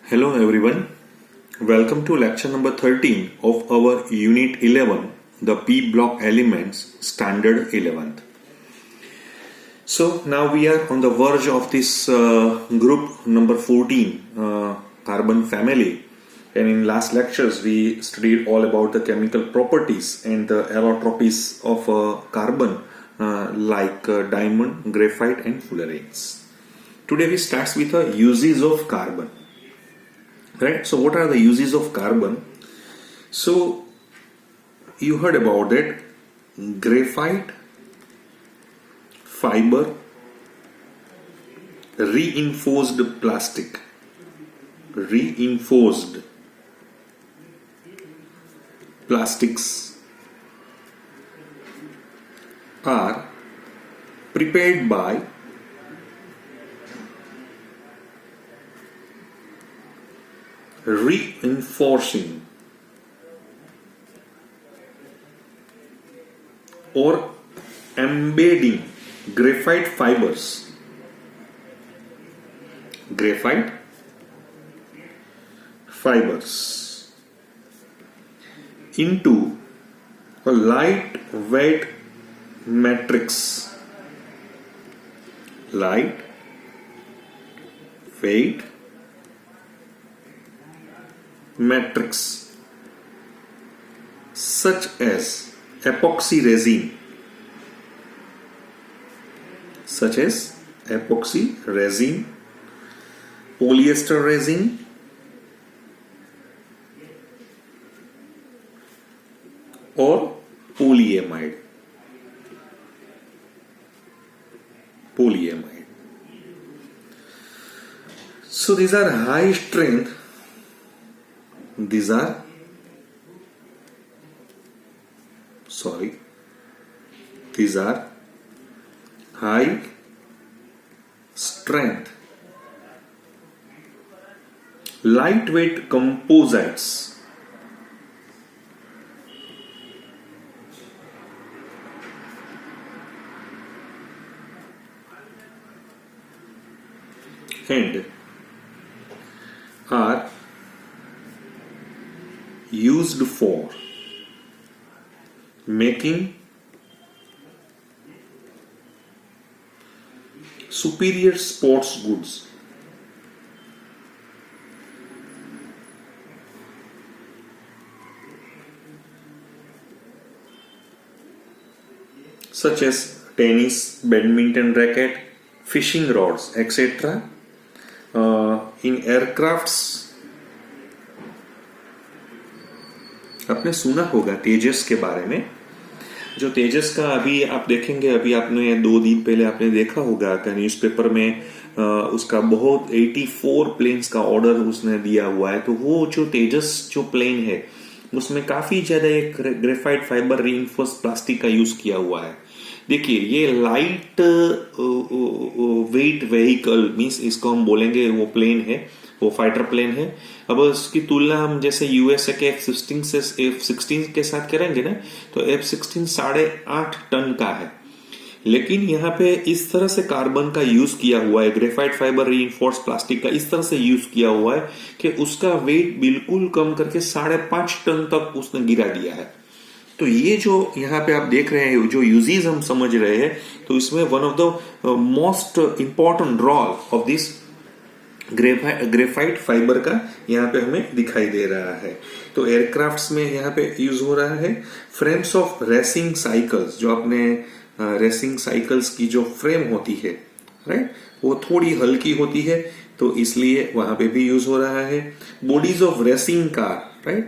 Hello everyone, welcome to lecture number 13 of our unit 11, the P block elements standard 11th. So now we are on the verge of this group number 14, carbon family, and in last lectures we studied all about the chemical properties and the allotropies of carbon like diamond, graphite and fullerenes. Today we start with the uses of carbon. Right, so what are the uses of carbon? So you heard about it, graphite fiber, reinforced plastic, reinforced plastics are prepared by reinforcing or embedding graphite fibers into a lightweight matrix, such as epoxy resin, polyester resin, or polyamide. So these are high strength, these are high strength lightweight composites and are used for making superior sports goods, such as tennis, badminton racket, fishing rods, etc. In aircrafts, आपने सुना होगा तेजस के बारे में। जो तेजस का अभी आप देखेंगे, अभी आपने 2 दिन पहले आपने देखा होगा कि न्यूज़पेपर में उसका बहुत 84 प्लेन्स का ऑर्डर उसने दिया हुआ है। तो वो जो तेजस जो प्लेन है उसमें काफी ज्यादा एक ग्रेफाइट फाइबर रीइंफोर्स प्लास्टिक का यूज किया हुआ है। देखिए ये लाइट वेट व्हीकल मीन्स इसको हम बोलेंगे वो प्लेन है, वो फाइटर प्लेन है। अब उसकी तुलना हम जैसे यूएसए के F-16 से F-16 के साथ करेंगे ना, तो F-16 8.5 टन का है, लेकिन यहाँ पे इस तरह से कार्बन का यूज किया हुआ है, ग्रेफाइट फाइबर रीइंफोर्स प्लास्टिक का इस तरह से यूज किया हुआ है कि उसका वेट बिल्कुल कम करके 5.5 टन तक उसने गिरा दिया है। तो ये जो यहाँ पे आप देख रहे हैं, जो यूजेस हम समझ रहे हैं, तो इसमें one of the most important role of this graphite fibre का यहाँ पे हमें दिखाई दे रहा है। तो एयरक्राफ्ट्स में यहाँ पे यूज हो रहा है। फ्रेम्स ऑफ रेसिंग साइकिल्स, जो अपने रेसिंग साइकिल्स की जो फ्रेम होती है, राइट, वो थोड़ी हल्की होती है, तो इसलिए वहां पे भी यूज हो रहा है। Bodies of racing car, right,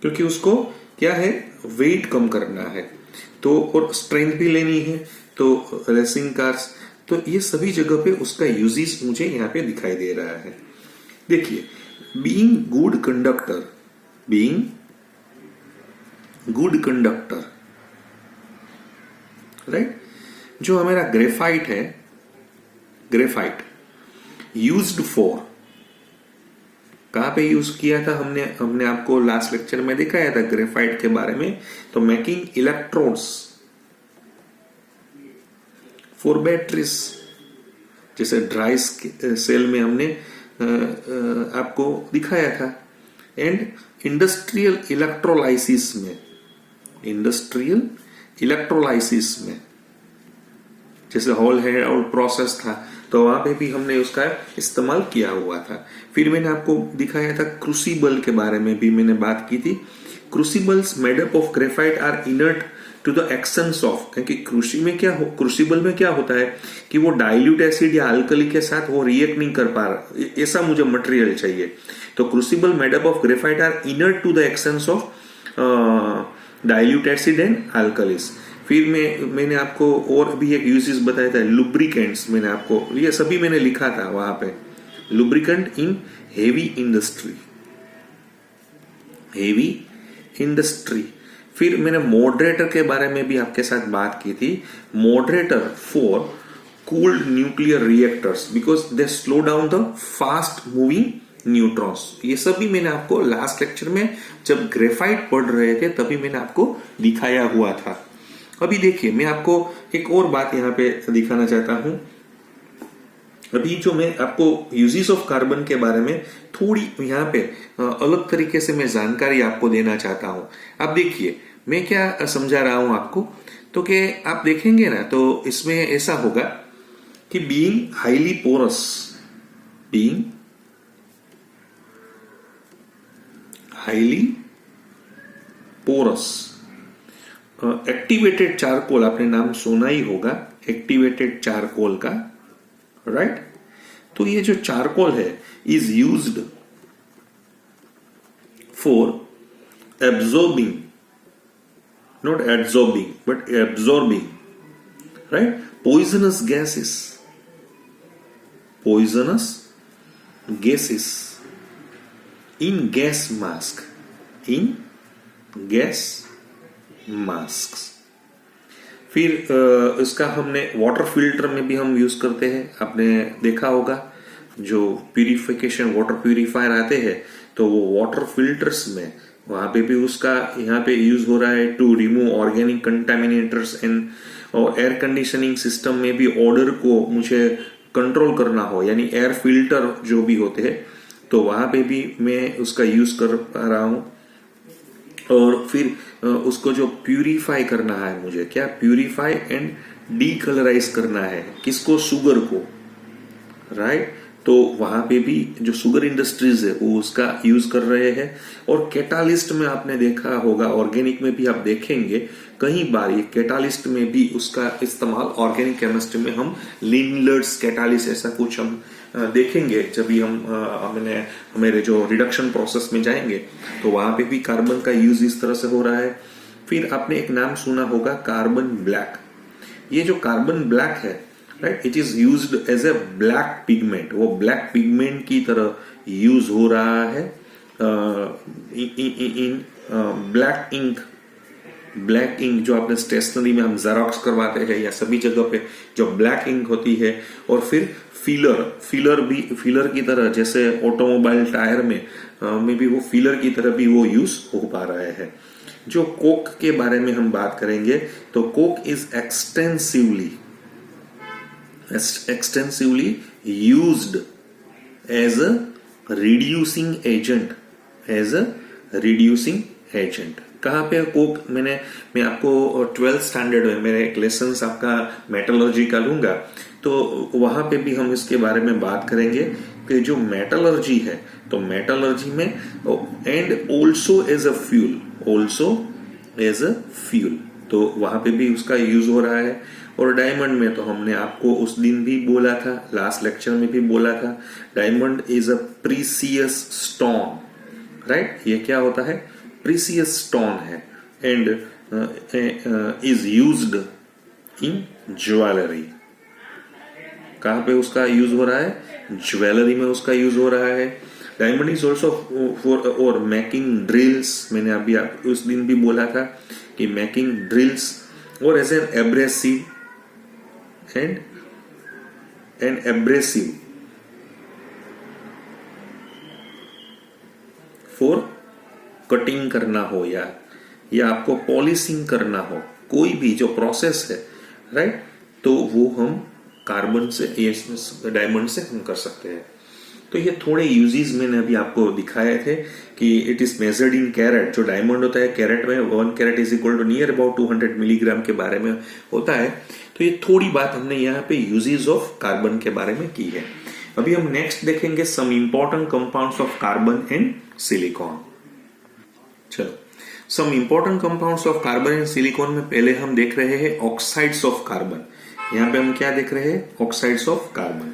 क्योंकि उसको क्या है, वेट कम करना है, तो और स्ट्रेंथ भी लेनी है, तो रेसिंग कार्स, तो ये सभी जगह पे उसका यूजेस मुझे यहाँ पे दिखाई दे रहा है। देखिए, बीइंग गुड कंडक्टर, राइट, जो हमारा ग्रेफाइट है, ग्रेफाइट यूज्ड फॉर, कहां पे यूज किया था हमने आपको लास्ट लेक्चर में दिखाया था ग्रेफाइट के बारे में। तो मेकिंग इलेक्ट्रोड्स फॉर बैटरीज, जैसे ड्राई सेल में हमने आपको दिखाया था। एंड इंडस्ट्रियल इलेक्ट्रोलाइसिस में जैसे होल हेड और प्रोसेस था तो वहां पे भी हमने उसका इस्तेमाल किया हुआ था। फिर मैंने आपको दिखाया था क्रूसिबल के बारे में भी मैंने बात की थी। Crucibles made up of graphite are inert to the actions of, क्योंकि क्रूसिबल में क्या होता है कि वो डाइल्यूट एसिड या अल्कली के साथ वो रिएक्ट नहीं कर पा रहा, ऐसा मुझे मटेरियल चाहिए। तो crucible made up of graphite are inert to the actions of dilute acid and alkalis. फिर मैंने आपको और भी एक यूजेस बताया था, लुब्रिकेंट्स। मैंने आपको ये सभी मैंने लिखा था वहां पे, लुब्रिकेंट इन हेवी इंडस्ट्री। फिर मैंने मॉडरेटर के बारे में भी आपके साथ बात की थी। Moderator for cooled nuclear reactors because they slow down the fast moving neutrons. ये सभी मैंने आपको लास्ट लेक्चर में जब ग्रेफाइट पढ़ रहे थे तभी मैंने आपको दिखाया हुआ था। अभी देखिए, मैं आपको एक और बात यहाँ पे दिखाना चाहता हूं। अभी जो मैं आपको यूजेस ऑफ कार्बन के बारे में थोड़ी यहाँ पे अलग तरीके से मैं जानकारी आपको देना चाहता हूं। आप देखिए मैं क्या समझा रहा हूं आपको, तो कि आप देखेंगे ना तो इसमें ऐसा होगा कि being highly porous activated charcoal, आपने नाम सुना ही होगा एक्टिवेटेड चारकोल का, राइट। तो ये जो चारकोल है is used for absorbing, not absorbing but absorbing, right, poisonous gases in gas masks। फिर इसका हमने वाटर फिल्टर में भी हम यूज करते हैं। आपने देखा होगा जो प्यूरिफिकेशन वाटर प्यूरिफायर आते हैं तो वो वाटर फिल्टर्स में वहां पे भी उसका यहाँ पे यूज हो रहा है टू रिमूव ऑर्गेनिक कंटामिनेटर्स एंड, और एयर कंडीशनिंग सिस्टम में भी ऑर्डर को मुझे कंट्रोल करना हो, यानी एयर फिल्टर जो भी होते हैं तो वहां पे भी मैं उसका यूज कर पा रहा हूं। और फिर उसको जो प्यूरिफाई करना है, मुझे क्या प्यूरिफाई एंड डीकलराइज करना है, किसको, शुगर को, राइट। तो वहां पे भी जो शुगर इंडस्ट्रीज है वो उसका यूज कर रहे हैं। और कैटालिस्ट में आपने देखा होगा, ऑर्गेनिक में भी आप देखेंगे कई बार ये कैटालिस्ट में भी उसका इस्तेमाल, ऑर्गेनिक केमिस्ट्री में हम लिनलर्स कैटालिस्ट ऐसा कुछ हम देखेंगे जब भी हम हमारे जो रिडक्शन प्रोसेस में जाएंगे तो वहां पे भी कार्बन का यूज इस तरह से हो रहा है। फिर आपने एक नाम सुना होगा कार्बन ब्लैक। ये जो कार्बन ब्लैक है, right, it is used as a black pigment, वो ब्लैक पिगमेंट की तरह यूज हो रहा है इन ब्लैक इंक जो आपने स्टेशनरी में हम जेरोक्स करवाते हैं या सभी जगह पे जो ब्लैक इंक होती है। और फिर फिलर की तरह, जैसे ऑटोमोबाइल टायर में भी वो फिलर की तरह भी वो यूज हो पा रहे हैं। जो कोक के बारे में हम बात करेंगे तो coke is extensively used as a reducing agent. कहाँ पे कोक, मैं आपको 12th स्टैंडर्ड में मेरा एक लेसन आपका मेटलर्जी का लूंगा तो वहां पे भी हम इसके बारे में बात करेंगे कि जो मेटलर्जी है तो मेटलर्जी में and also as a fuel तो वहां पे भी उसका यूज हो रहा है। और डायमंड में तो हमने आपको उस दिन भी बोला था, लास्ट लेक्चर में भी बोला था, diamond is a precious stone, right. ये क्या होता है, प्रीसियस स्टोन है and is used in jewellery. कहां पे उसका यूज हो रहा है, ज्वेलरी में उसका यूज हो रहा है। डायमंड इज ऑल्सो फॉर और मेकिंग ड्रिल्स, मैंने अभी उस दिन भी बोला था कि मेकिंग ड्रिल्स, और as an abrasive for cutting करना हो या आपको पॉलिशिंग करना हो, कोई भी जो प्रोसेस है, राइट, तो वो हम कार्बन से, डायमंड से हम कर सकते हैं। तो ये थोड़े यूजेस मैंने अभी आपको दिखाए थे कि it is measured in carat. जो डायमंड होता है कैरेट में 1 carat is equal to near about 200 milligram के बारे में होता है। तो ये थोड़ी बात हमने यहाँ पे यूजेस ऑफ कार्बन के बारे में की है। अभी हम नेक्स्ट देखेंगे some important compounds of carbon and silicon. चलो, some important compounds of carbon and silicon में पहले हम देख रहे हैं ऑक्साइड्स ऑफ कार्बन। यहाँ पे हम क्या देख रहे हैं? Oxides of carbon.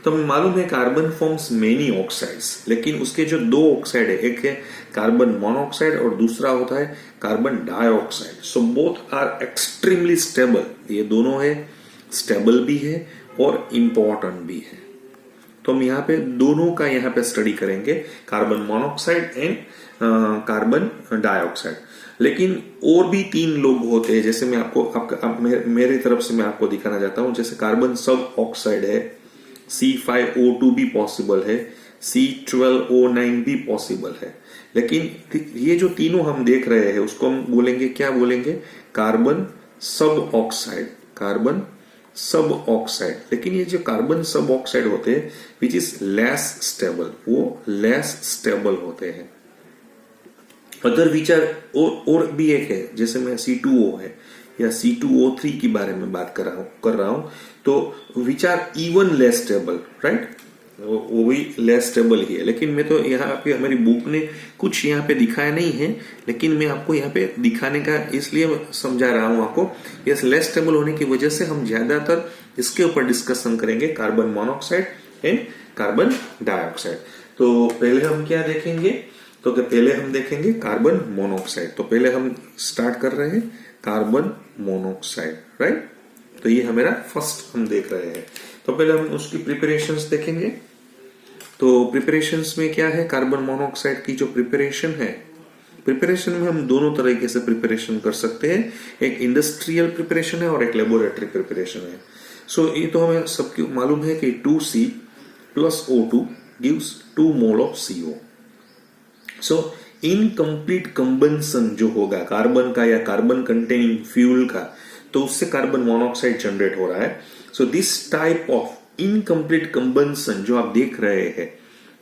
तो हमें मालूम है कार्बन फॉर्म्स मेनी ऑक्साइड्स, लेकिन उसके जो दो ऑक्साइड है, एक है कार्बन मोनोऑक्साइड और दूसरा होता है carbon dioxide. So both are extremely stable. ये दोनों है, स्टेबल भी है और इंपॉर्टेंट भी है। तो हम यहाँ पे दोनों का यहाँ पे स्टडी करेंगे, carbon monoxide and carbon dioxide. लेकिन और भी 3 लोग होते हैं, जैसे मैं आपको मेरी तरफ से मैं आपको दिखाना चाहता हूं। जैसे कार्बन सब ऑक्साइड है, C5O2 भी पॉसिबल है, C12O9 भी पॉसिबल है। लेकिन ये जो तीनों हम देख रहे हैं उसको हम बोलेंगे, क्या बोलेंगे? कार्बन सब ऑक्साइड, कार्बन सब ऑक्साइड। लेकिन ये जो कार्बन सब ऑक्साइड होते हैं विच इज लेस स्टेबल, वो लेस स्टेबल होते हैं। अदर विच आर और भी एक है, जैसे मैं C2O है या C2O3 के बारे में बात कर रहा हूं तो which are even less stable, right? वो भी लेस स्टेबल ही है। लेकिन मैं तो यहाँ पे हमारी बुक ने कुछ यहाँ पे दिखाया नहीं है, लेकिन मैं आपको यहाँ पे दिखाने का इसलिए समझा रहा हूँ आपको। यस, लेस स्टेबल होने की वजह से हम ज्यादातर इसके ऊपर डिस्कशन करेंगे, carbon monoxide and carbon dioxide. तो पहले हम क्या देखेंगे? तो पहले हम देखेंगे कार्बन मोनोऑक्साइड। तो पहले हम स्टार्ट कर रहे हैं कार्बन मोनोऑक्साइड, राइट? तो ये हमारा फर्स्ट हम देख रहे हैं। तो पहले हम उसकी प्रिपरेशंस देखेंगे। तो प्रिपरेशंस में क्या है? कार्बन मोनोऑक्साइड की जो प्रिपरेशन है, प्रिपरेशन में हम दोनों तरीके से प्रिपरेशन कर सकते हैं। एक इंडस्ट्रियल प्रिपरेशन है और एक लेबोरेटरी प्रिपरेशन है। सो ये तो हमें सबको मालूम है कि 2C plus O2 gives 2 mole of CO। So incomplete combustion जो होगा कार्बन का या कार्बन कंटेनिंग फ्यूल का, तो उससे कार्बन मोनोऑक्साइड जनरेट हो रहा है। So this type of incomplete combustion जो आप देख रहे हैं,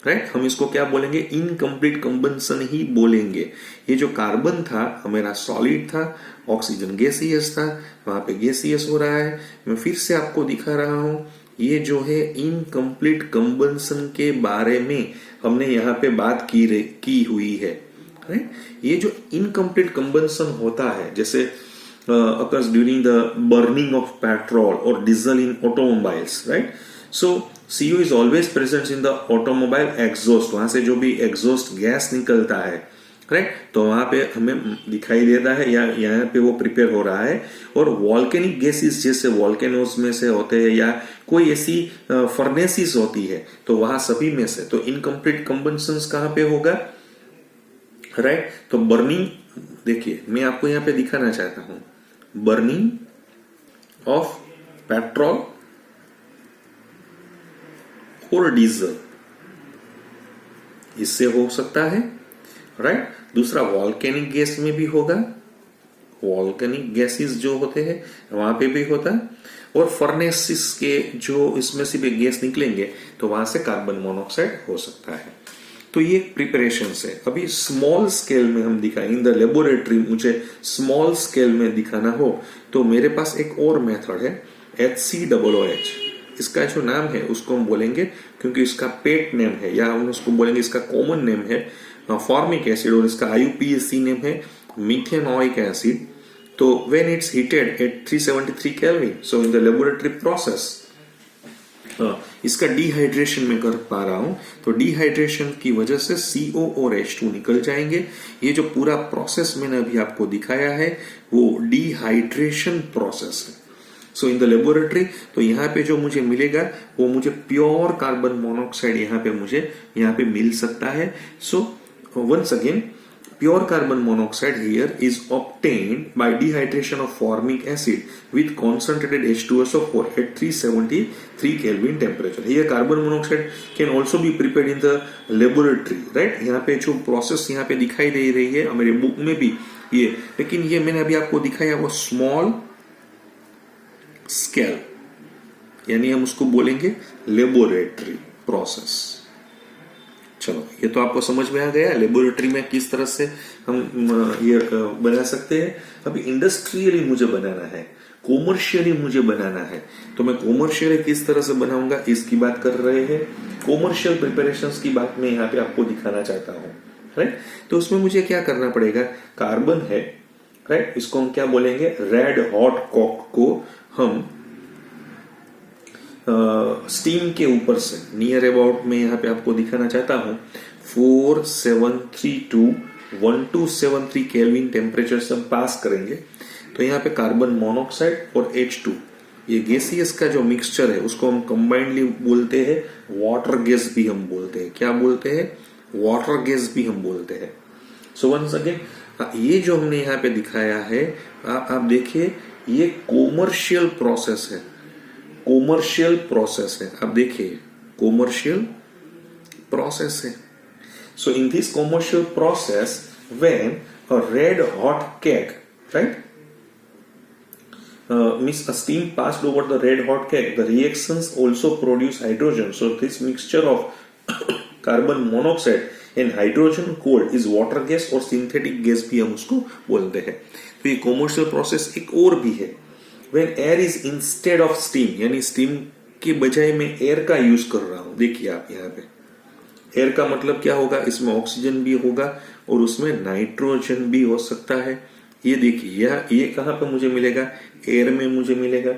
राइट, हम इसको क्या बोलेंगे? इनकम्प्लीट कंबंसन ही बोलेंगे। ये जो कार्बन था हमारा सॉलिड था, ऑक्सीजन गैसियस था, वहां पे गैसियस हो रहा है। मैं फिर से आपको दिखा रहा हूं, ये जो है इनकम्प्लीट कंबंसन के बारे में हमने यहाँ पे बात की हुई है, राइट? ये जो इनकम्प्लीट कंबंसन होता है, जैसे occurs during the burning of petrol or diesel in automobiles, right? So CO is always present in the automobile exhaust। वहां से जो भी एग्जॉस्ट गैस निकलता है, राइट, तो वहां पे हमें दिखाई देता है या यहाँ पे वो प्रिपेयर हो रहा है। और वॉल्केनिक गैसेस जैसे वॉल्केनोस में से होते हैं या कोई ऐसी फर्नेसिस होती है, तो वहां सभी में से तो इनकम्प्लीट कंबंशन कहाँ पे होगा, राइट? तो बर्निंग, देखिए मैं आपको यहाँ पे दिखाना चाहता हूं, बर्निंग ऑफ पेट्रोल और डीजल, इससे हो सकता है, राइट? दूसरा वॉल्केनिक गैस में भी होगा, वॉल्केनिक गैसेस जो होते हैं वहां पे भी होता है। और फर्नेसिस के जो इसमें से भी गैस निकलेंगे तो वहां से कार्बन मोनोऑक्साइड हो सकता है। तो ये प्रिपरेशन है। अभी स्मॉल स्केल में हम दिखाएं, इन द लेबोरेटरी मुझे स्मॉल स्केल में दिखाना हो तो मेरे पास एक और मेथड है, HCOOH। इसका जो नाम है उसको हम बोलेंगे, क्योंकि इसका पेट नेम है या हम उसको बोलेंगे इसका कॉमन नेम है फॉर्मिक एसिड, और इसका IUPAC नेम है मिथेनोइक एसिड। तो when it's heated at 373 kelvin, so in the laboratory process इसका डिहाइड्रेशन में कर पा रहा हूं, तो डिहाइड्रेशन की वजह से CO और H2 निकल जाएंगे। ये जो पूरा प्रोसेस मैंने अभी आपको दिखाया है वो डिहाइड्रेशन प्रोसेस है। सो इन द लेबोरेटरी तो यहाँ पे जो मुझे मिलेगा वो मुझे प्योर कार्बन मोनोऑक्साइड यहाँ पे मिल सकता है। So once again, pure carbon monoxide here is obtained by dehydration of formic acid with concentrated H2SO4 at 373 Kelvin temperature. Here carbon monoxide can also be prepared in the laboratory, right? यहाँ पे जो process यहाँ पे दिखाई दे रही है हमारे book में भी ये, लेकिन ये मैंने अभी आपको दिखाया वो स्मॉल स्केल, यानी हम उसको बोलेंगे लेबोरेटरी प्रोसेस, चलो, ये तो आपको समझ में आ गया लेबोरेटरी में किस तरह से हम ये बना सकते हैं। अभी इंडस्ट्रियली मुझे बनाना है, कॉमर्शियली मुझे बनाना है, तो मैं कॉमर्शियली किस तरह से बनाऊंगा इसकी बात कर रहे हैं। कॉमर्शियल प्रिपरेशंस की बात मैं यहाँ पे आपको दिखाना चाहता हूँ, राइट। तो उसमें मुझे क्या करना पड़ेगा, कार्बन है, राइट, इसको हम क्या बोलेंगे, रेड हॉट कॉक को हम स्टीम के ऊपर से नियर अबाउट में यहाँ पे आपको दिखाना चाहता हूं 4732 1273 केल्विन टेम्परेचर से हम पास करेंगे। तो यहाँ पे कार्बन मोनोऑक्साइड और H2 ये गैसियस का जो मिक्सचर है उसको हम कंबाइंडली बोलते हैं वाटर गैस भी हम बोलते हैं। क्या बोलते हैं, वाटर गैस भी हम बोलते हैं। सो वंस अगेन ये जो हमने यहाँ पे दिखाया है, आप देखिए ये कॉमर्शियल प्रोसेस है, कॉमर्शियल प्रोसेस है। अब देखिए कॉमर्शियल प्रोसेस है। So in this commercial process when a red hot coke, right, means a steam passed over the red hot cake, the reactions also produce hydrogen. So this mixture of carbon monoxide and hydrogen cold is water gas और synthetic gas भी हम उसको बोलते हैं। तो ये commercial process एक और भी है। When air is instead of steam, यानी स्टीम के बजाय मैं एयर का यूज कर रहा हूं। देखिए आप यहाँ पे एयर का मतलब क्या होगा, इसमें ऑक्सीजन भी होगा और उसमें नाइट्रोजन भी हो सकता है। ये देखिए ये कहां पे मुझे मिलेगा, एयर में मुझे मिलेगा,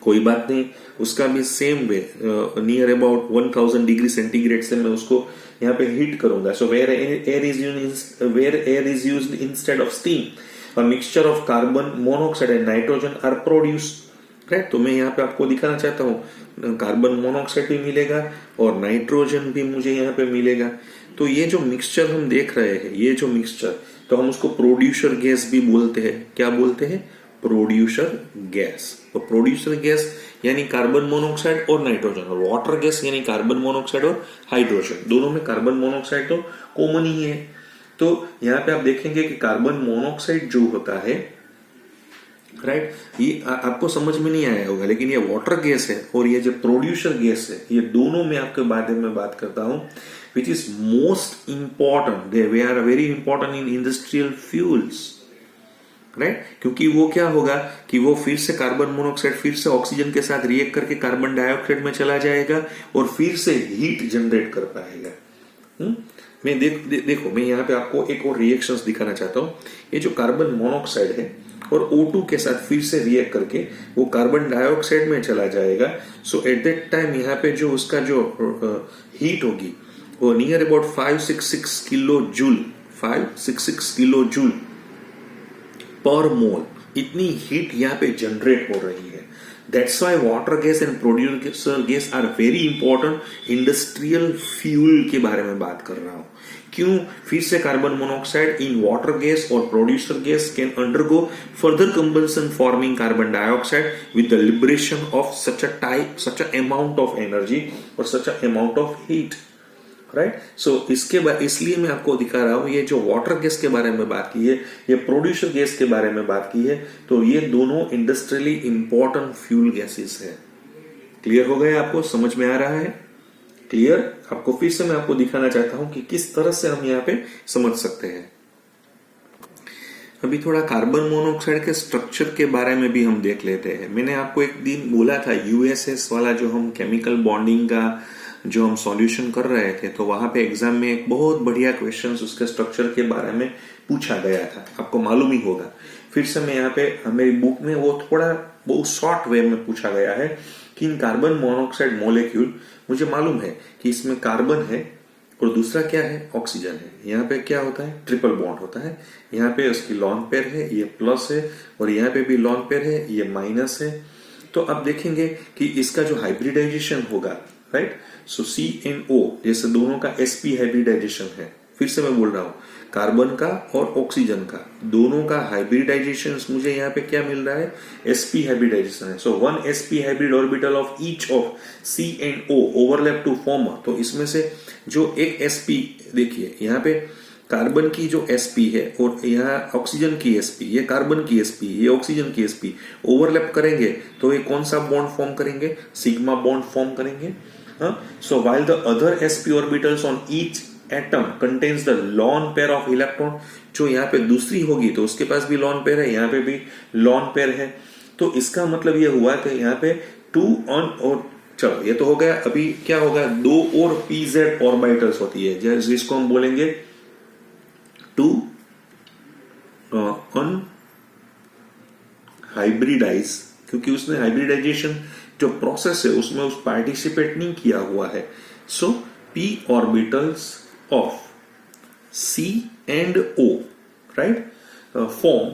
कोई बात नहीं, उसका भी same way near about 1000 degree centigrade से मैं उसको यहाँ पे हीट करूंगा। So where air is used instead of steam, a mixture of carbon monoxide and nitrogen are produced, right. तो मैं यहाँ पे आपको दिखाना चाहता हूँ कार्बन मोनोऑक्साइड भी मिलेगा और नाइट्रोजन भी मुझे यहाँ पे मिलेगा। तो ये जो मिक्सचर हम देख रहे हैं, ये जो मिक्सचर, तो हम उसको प्रोड्यूसर गैस भी बोलते हैं। क्या बोलते हैं, प्रोड्यूसर गैस। तो प्रोड्यूसर गैस यानी कार्बन मोनोऑक्साइड और नाइट्रोजन, और वाटर गैस यानी कार्बन मोनोऑक्साइड और हाइड्रोजन। दोनों में कार्बन मोनोऑक्साइड तो कॉमन ही है। तो यहाँ पे आप देखेंगे कि कार्बन मोनोऑक्साइड जो होता है, राइट, ये आपको समझ में नहीं आया होगा, लेकिन ये वाटर गैस है और ये जो प्रोड्यूसर गैस है, ये दोनों में आपके बारे में बात करता हूं, which is most important, they are very important in industrial fuels, right. क्योंकि वो क्या होगा कि वो फिर से कार्बन मोनोऑक्साइड फिर से ऑक्सीजन के साथ रिएक्ट करके कार्बन डाइऑक्साइड में चला जाएगा और फिर से हीट जनरेट कर पाएगा। मैं देखो मैं यहाँ पे आपको एक और रिएक्शंस दिखाना चाहता हूँ। ये जो कार्बन मोनोऑक्साइड है और O2 के साथ फिर से रिएक्ट करके वो कार्बन डाइऑक्साइड में चला जाएगा। सो एट दैट टाइम यहाँ पे जो उसका जो हीट होगी वो near about 566 kilojoule, 566 kilojoule per mole, इतनी हीट यहाँ पे जनरेट हो रही है। That's why water gas and producer gas are very important industrial fuel के बारे में बात कर रहा हूं। क्यों, फिर से carbon monoxide in water gas और producer gas can undergo further combustion forming carbon dioxide with the liberation of such a amount of energy और such a amount of heat, right. So इसके बाद इसलिए मैं आपको दिखा रहा हूं, ये जो वाटर गैस के बारे में बात की है, ये प्रोड्यूसर गैस के बारे में बात की है, तो ये दोनों इंडस्ट्रियली इंपॉर्टेंट फ्यूल गैसेस है। क्लियर हो गया, आपको समझ में आ रहा है, क्लियर। आपको फिर से मैं आपको दिखाना चाहता हूं कि किस तरह से हम यहाँ पे समझ सकते हैं। अभी थोड़ा कार्बन मोनोऑक्साइड के स्ट्रक्चर के बारे में भी हम देख लेते हैं। मैंने आपको एक दिन बोला था यूएसएस वाला जो हम केमिकल बॉन्डिंग का जो हम सॉल्यूशन कर रहे थे, तो वहां पे एग्जाम में एक बहुत बढ़िया क्वेश्चन उसके स्ट्रक्चर के बारे में पूछा गया था, आपको मालूम ही होगा। फिर से मैं यहाँ पे मेरी बुक में वो थोड़ा बहुत शॉर्ट वे में पूछा गया है कि इन कार्बन मोनोऑक्साइड मॉलिक्यूल, मुझे मालूम है कि इसमें कार्बन है और दूसरा क्या है, ऑक्सीजन है। यहाँ पे क्या होता है, ट्रिपल बॉन्ड होता है। यहाँ पे उसकी लॉन पेयर है, ये प्लस है, और यहाँ पे भी लॉन पेयर है, ये माइनस है। तो अब देखेंगे कि इसका जो हाइब्रिडाइजेशन होगा, राइट, सो CNO जैसे दोनों का sp हाइब्रिडाइजेशन है। फिर से मैं बोल रहा हूं, कार्बन का और ऑक्सीजन का दोनों का हाइब्रिडाइजेशन मुझे यहाँ पे क्या मिल रहा है, sp हाइब्रिडाइजेशन है। So 1 sp hybrid orbital of each of CNO overlap to form. तो इसमें से जो एक sp, देखिए यहाँ पे कार्बन की जो sp है और यहाँ ऑक्सीजन की sp, ये कार्बन की sp, ये ऑक्सीजन की sp ओवरलैप करेंगे तो ये कौन सा बॉन्ड फॉर्म करेंगे, सिग्मा बॉन्ड फॉर्म करेंगे। So while the other sp orbitals on each atom contains the lone pair of electron, जो यहाँ पे दूसरी होगी तो उसके पास भी लॉन पेयर है, यहाँ पे भी लॉन पेयर है। तो इसका मतलब ये हुआ कि यहाँ पे 2 ऑन और चलो ये तो हो गया। अभी क्या होगा, 2 और pz ऑर्बिटल्स होती है जिसको हम बोलेंगे 2 ऑन हाइब्रिडाइज, क्योंकि उसने हाइब्रिडाइजेशन जो प्रोसेस है उसमें उस पार्टिसिपेट नहीं किया हुआ है। सो p orbitals of C and O, right, form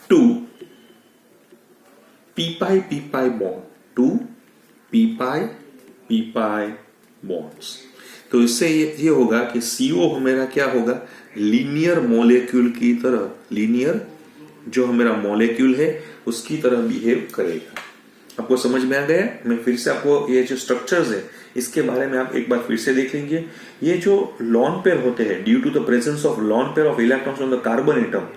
2 p pi bond, 2 p pi bonds। तो इससे ये होगा कि CO मेरा क्या होगा, लीनियर मॉलिक्यूल की तरह, लीनियर जो मेरा मॉलिक्यूल है उसकी तरह बिहेव करेगा। आपको समझ में आ गया? मैं फिर से आपको ये जो स्ट्रक्चर्स है इसके बारे में आप एक बार फिर से देख लेंगे। ये जो लॉन पेयर होते हैं, due to the presence of lone pair of electrons on the carbon atom,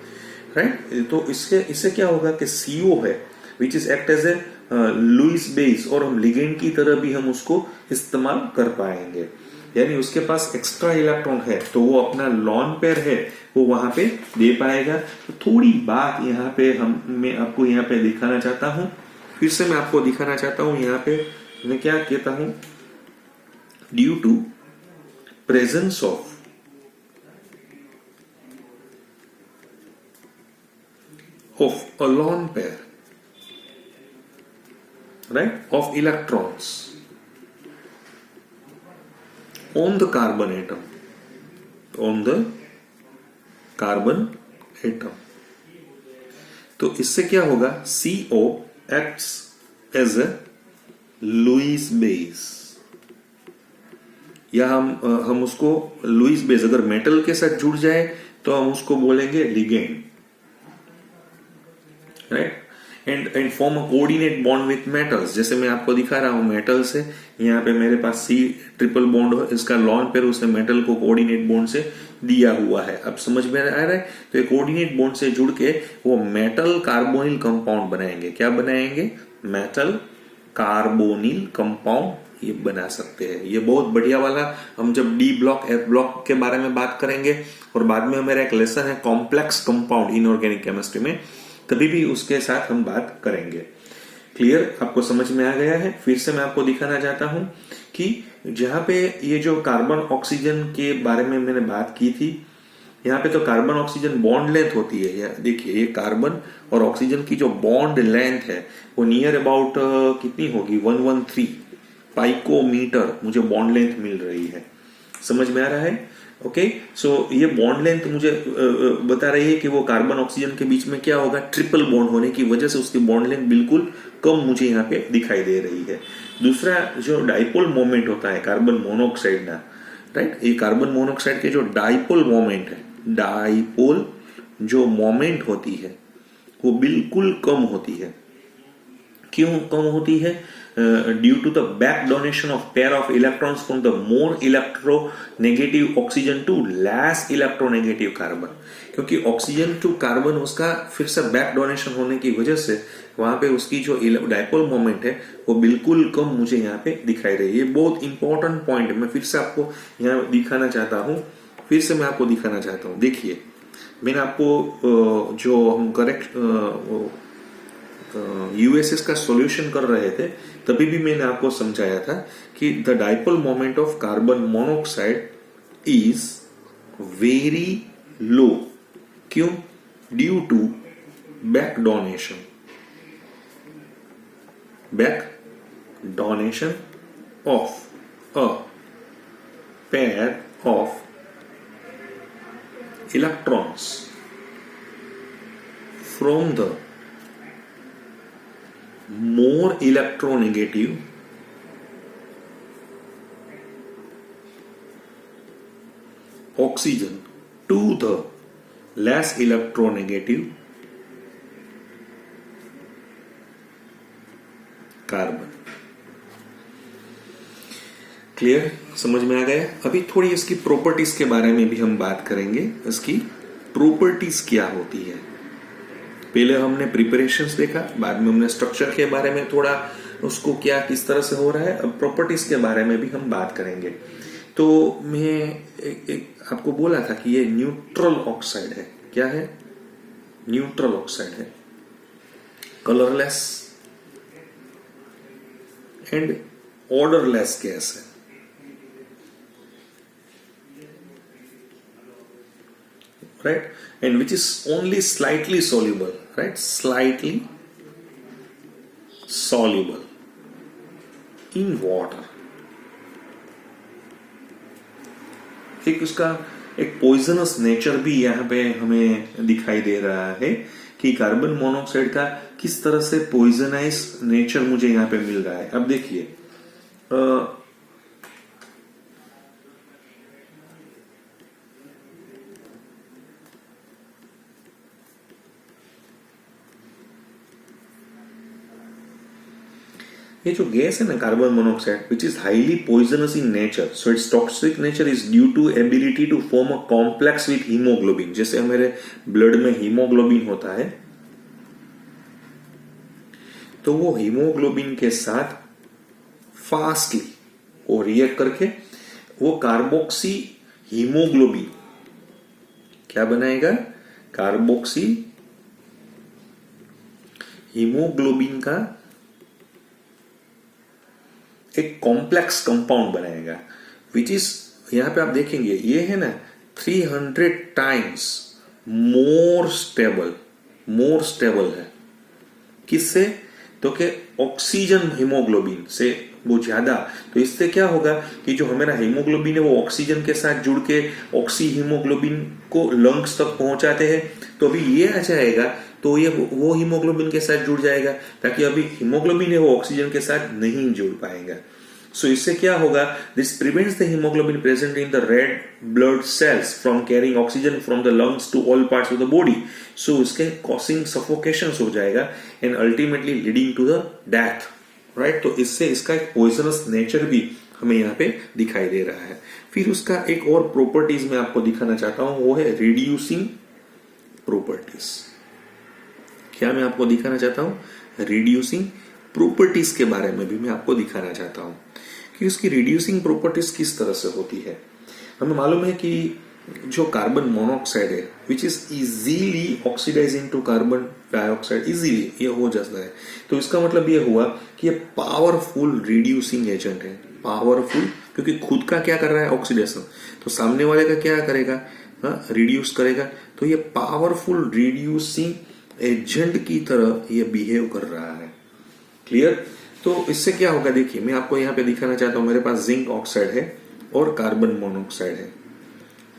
right, तो इससे क्या होगा कि CO है which is act as a Lewis base, और हम लिगेंड की तरह भी हम उसको इस्तेमाल कर पाएंगे। यानी उसके पास एक्स्ट्रा इलेक्ट्रॉन है तो वो अपना लॉन पेयर है वो वहां पे दे पाएगा। तो थोड़ी बात यहाँ पे मैं आपको यहाँ पे दिखाना चाहता हूं, फिर से मैं आपको दिखाना चाहता हूं। यहाँ पे मैं क्या कहता हूं, due to presence of a lone pair, right, of electrons on the carbon atom, on the carbon atom, तो इससे क्या होगा, CO acts as a Lewis base, या हम उसको लुईस बेस अगर मेटल के साथ जुड़ जाए तो हम उसको बोलेंगे ligand, right, and form a coordinate bond with metals. जैसे मैं आपको दिखा रहा हूं मेटल्स है, यहाँ पे मेरे पास C ट्रिपल बॉन्ड है, इसका लॉन पेयर उसने मेटल को कोऑर्डिनेट बॉन्ड से दिया हुआ है। अब समझ में आ रहा है? तो ये कोऑर्डिनेट बॉन्ड से जुड़ के वो मेटल कार्बोनिल कंपाउंड बनाएंगे। क्या बनाएंगे? मेटल कार्बोनिल कंपाउंड ये बना सकते हैं। ये बहुत बढ़िया वाला, हम जब D ब्लॉक F ब्लॉक के बारे में बात करेंगे और बाद में मेरा एक लेसन है कॉम्प्लेक्स कंपाउंड इनऑर्गेनिक केमिस्ट्री में, तभी भी उसके साथ हम बात करेंगे। क्लियर? आपको समझ में आ गया है? फिर से मैं आपको दिखाना चाहता हूं कि जहां पे ये जो कार्बन ऑक्सीजन के बारे में मैंने बात की थी, यहाँ पे तो कार्बन ऑक्सीजन बॉन्ड लेंथ होती है। देखिए ये कार्बन और ऑक्सीजन की जो बॉन्ड लेंथ है वो नियर अबाउट कितनी होगी, 113 पाइकोमीटर मुझे बॉन्ड लेंथ मिल रही है। समझ में आ रहा है? ओके, सो ये बॉन्ड लेंथ मुझे बता रही है कि वो कार्बन ऑक्सीजन के बीच में क्या होगा, ट्रिपल बॉन्ड होने की वजह से उसकी बॉन्ड लेंथ बिल्कुल कम मुझे यहाँ पे दिखाई दे रही है। दूसरा जो डाइपोल मोमेंट होता है कार्बन मोनोऑक्साइड ना, राइट, ये कार्बन मोनोऑक्साइड के जो डाइपोल मोमेंट है, डाइपोल जो मोमेंट होती है वो बिल्कुल कम होती है। क्यों कम होती है? Due to the back donation of pair of electrons from the more electronegative oxygen to less electronegative carbon. क्योंकि ऑक्सीजन टू कार्बन उसका फिर से बैक डोनेशन होने की वजह से वहां पे उसकी जो डाइपोल मोमेंट है वो बिल्कुल कम मुझे यहाँ पे दिखाई रही है। बहुत इंपॉर्टेंट पॉइंट है, मैं फिर से आपको यहाँ दिखाना चाहता हूँ, फिर से मैं आपको दिखाना चाहता हूँ। देखिए मैंने आपको जो हम करेक्ट यूएसएस का सॉल्यूशन कर रहे थे तभी भी मैंने आपको समझाया था कि the dipole moment of carbon monoxide is very low. क्यों? Due to back donation of a pair of electrons from the more electronegative oxygen to the less electronegative carbon. Clear? समझ में आ गया? अभी थोड़ी इसकी प्रॉपर्टीज के बारे में भी हम बात करेंगे। इसकी प्रॉपर्टीज क्या होती है? पहले हमने प्रिपरेशंस देखा, बाद में हमने स्ट्रक्चर के बारे में थोड़ा उसको क्या किस तरह से हो रहा है, अब प्रॉपर्टीज के बारे में भी हम बात करेंगे। तो मैं आपको बोला था कि ये न्यूट्रल ऑक्साइड है। क्या है? न्यूट्रल ऑक्साइड है, कलरलेस एंड ऑर्डरलेस गैस है। Right, and which is only slightly soluble, right, slightly soluble in water। एक उसका एक पॉइजनस नेचर भी यहाँ पे हमें दिखाई दे रहा है कि कार्बन मोनोऑक्साइड का किस तरह से पॉइजनाइज नेचर मुझे यहाँ पे मिल रहा है। अब देखिए, ये जो गैस है ना carbon monoxide, which is highly poisonous in nature, so it's toxic nature is due to ability to form a complex with haemoglobin. जैसे हमारे ब्लड में हीमोग्लोबिन होता है, तो वो हीमोग्लोबिन के साथ फास्टली वो रिएक्ट करके वो कार्बोक्सी हीमोग्लोबिन क्या बनाएगा? कार्बोक्सी हीमोग्लोबिन का एक कॉम्प्लेक्स कंपाउंड बनाएगा, विच इज, यहां पे आप देखेंगे ये है ना 300 टाइम्स मोर स्टेबल है। किससे? तो के ऑक्सीजन हीमोग्लोबिन से वो ज्यादा। तो इससे क्या होगा कि जो हमारा हीमोग्लोबिन है वो ऑक्सीजन के साथ जुड़ के ऑक्सी हीमोग्लोबिन को लंग्स तक पहुंचाते हैं। तो अभी ये आ जाएगा तो ये वो हीमोग्लोबिन के साथ जुड़ जाएगा, ताकि अभी हीमोग्लोबिन है वो ऑक्सीजन के साथ नहीं जुड़ पाएगा। सो इससे क्या होगा? This prevents the haemoglobin present in the red blood cells from carrying oxygen from the lungs to all parts of the body. So इसके कॉसिंग सफोकेशन हो जाएगा and ultimately leading to the death, right. तो इससे इसका एक poisonous nature भी हमें यहाँ पे दिखाई दे रहा है। फिर उसका एक और प्रॉपर्टीज मैं आपको दिखाना चाहता हूं, वो है रिड्यूसिंग प्रॉपर्टीज। क्या मैं आपको दिखाना चाहता हूं? रिड्यूसिंग प्रॉपर्टीज के बारे में भी मैं आपको दिखाना चाहता हूं कि उसकी रिड्यूसिंग प्रॉपर्टीज किस तरह से होती है। हमें मालूम है कि जो कार्बन मोनोऑक्साइड है which is easily oxidising to carbon dioxide, easily ये हो जाता है। तो इसका मतलब ये हुआ कि ये पावरफुल रिड्यूसिंग एजेंट है। पावरफुल क्योंकि खुद का क्या कर रहा है? ऑक्सीडेशन। तो सामने वाले का क्या करेगा? रिड्यूस करेगा। तो ये पावरफुल रिड्यूसिंग एजेंट की तरह ये बिहेव कर रहा है। क्लियर? तो इससे क्या होगा? देखिए मैं आपको यहाँ पे दिखाना चाहता हूं, मेरे पास जिंक ऑक्साइड है और कार्बन मोनोऑक्साइड है।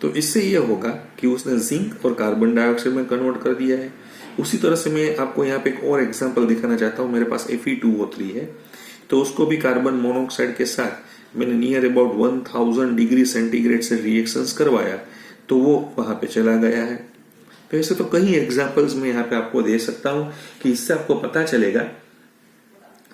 तो इससे ये होगा कि उसने जिंक और कार्बन डाइऑक्साइड में कन्वर्ट कर दिया है। उसी तरह से मैं आपको यहाँ पे एक और एग्जांपल दिखाना चाहता हूँ। मेरे पास Fe2O3 है, तो उसको भी कार्बन मोनोऑक्साइड के साथ मैंने नियर अबाउट 1000 डिग्री सेंटीग्रेड से रिएक्शंस करवाया, तो वो वहां पे चला गया है। तो ऐसे तो कई एग्जांपल्स मैं यहाँ पे आपको दे सकता हूँ कि इससे आपको पता चलेगा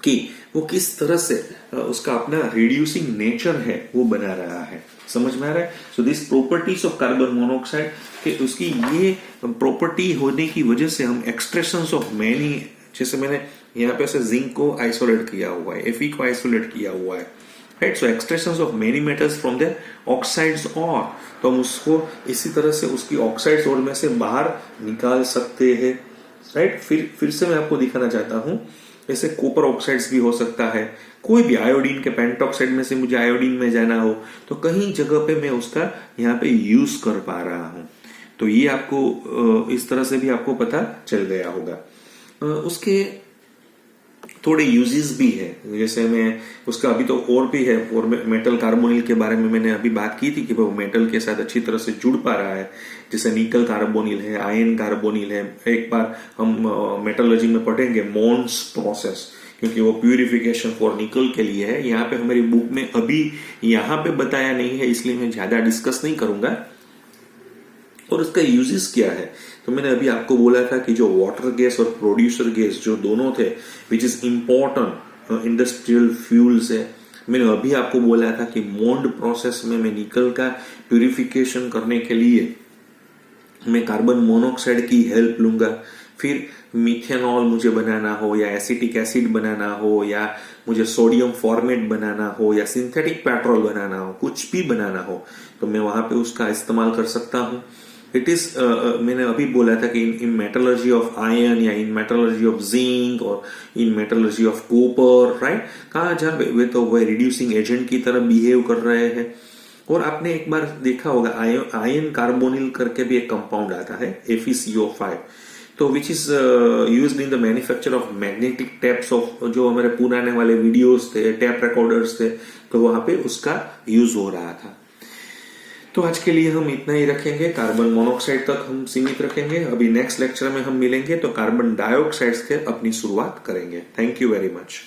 कि वो किस तरह से उसका अपना रिड्यूसिंग नेचर है वो बना रहा है। समझ में आ रहा है? So this properties of carbon monoxide के उसकी ये प्रॉपर्टी होने की वजह से हम एक्सट्रैक्शंस ऑफ मेनी, जैसे मैंने यहाँ पे से जिंक को आइसोलेट किया हुआ है, Fe को आइसोलेट किया हुआ है, right. So extractions of many metals from the oxides और, तो हम उसको इसी तरह से उसकी ऑक्साइड्स और में से बाहर निकाल सकते हैं, राइट। फिर से मैं आपको दिखाना चाहता हूं, जैसे कॉपर ऑक्साइड्स भी हो सकता है, कोई भी आयोडीन के पेंटॉक्साइड में से मुझे आयोडीन में जाना हो तो कहीं जगह पे मैं उसका यहाँ पे यूज कर पा रहा हूं। तो ये आपको इस तरह से भी आपको पता चल गया होगा। उसके थोड़े यूजेस भी है, जैसे मैं उसका अभी तो और भी है, और मेटल कार्बोनिल के बारे में मैंने अभी बात की थी कि वो मेटल के साथ अच्छी तरह से जुड़ पा रहा है। जैसे निकल कार्बोनिल है, आयन कार्बोनिल है। एक बार हम मेटलर्जी में पढ़ेंगे मोन्स प्रोसेस, क्योंकि वो प्यूरिफिकेशन फॉर निकल के लिए है। यहाँ पे हमारी बुक में अभी यहाँ पे बताया नहीं है, इसलिए मैं ज्यादा डिस्कस नहीं करूंगा। और उसका यूजेस क्या है, तो मैंने अभी आपको बोला था कि जो वाटर गैस और प्रोड्यूसर गैस जो दोनों थे, which is important industrial fuels है। मैंने अभी आपको बोला था कि मोल्ड प्रोसेस में मैं निकल का प्यूरिफिकेशन करने के लिए मैं कार्बन मोनोऑक्साइड की हेल्प लूंगा। फिर मिथेनॉल मुझे बनाना हो या एसिटिक एसिड बनाना हो या मुझे सोडियम फॉर्मेट बनाना हो या सिंथेटिक पेट्रोल बनाना हो, कुछ भी बनाना हो, तो मैं वहां पे उसका इस्तेमाल कर सकता हूं। इट इज मैंने अभी बोला था कि इन मेटलर्जी ऑफ आयरन या इन मेटलर्जी ऑफ जिंक और in metallurgy of copper, right, कहा जा वे तो वह रिड्यूसिंग एजेंट की तरह बिहेव कर रहे हैं। और आपने एक बार देखा होगा आयन कार्बोनिल करके भी एक कंपाउंड आता है FeCO5, तो which is used in the manufacture of magnetic taps of, जो हमारे पुराने वाले वीडियोस थे, टैप रिकॉर्डर्स थे, तो वहां पे उसका यूज हो रहा था। तो आज के लिए हम इतना ही रखेंगे, कार्बन मोनोऑक्साइड तक हम सीमित रखेंगे। अभी नेक्स्ट लेक्चर में हम मिलेंगे तो कार्बन डाइऑक्साइड से अपनी शुरुआत करेंगे। Thank you very much.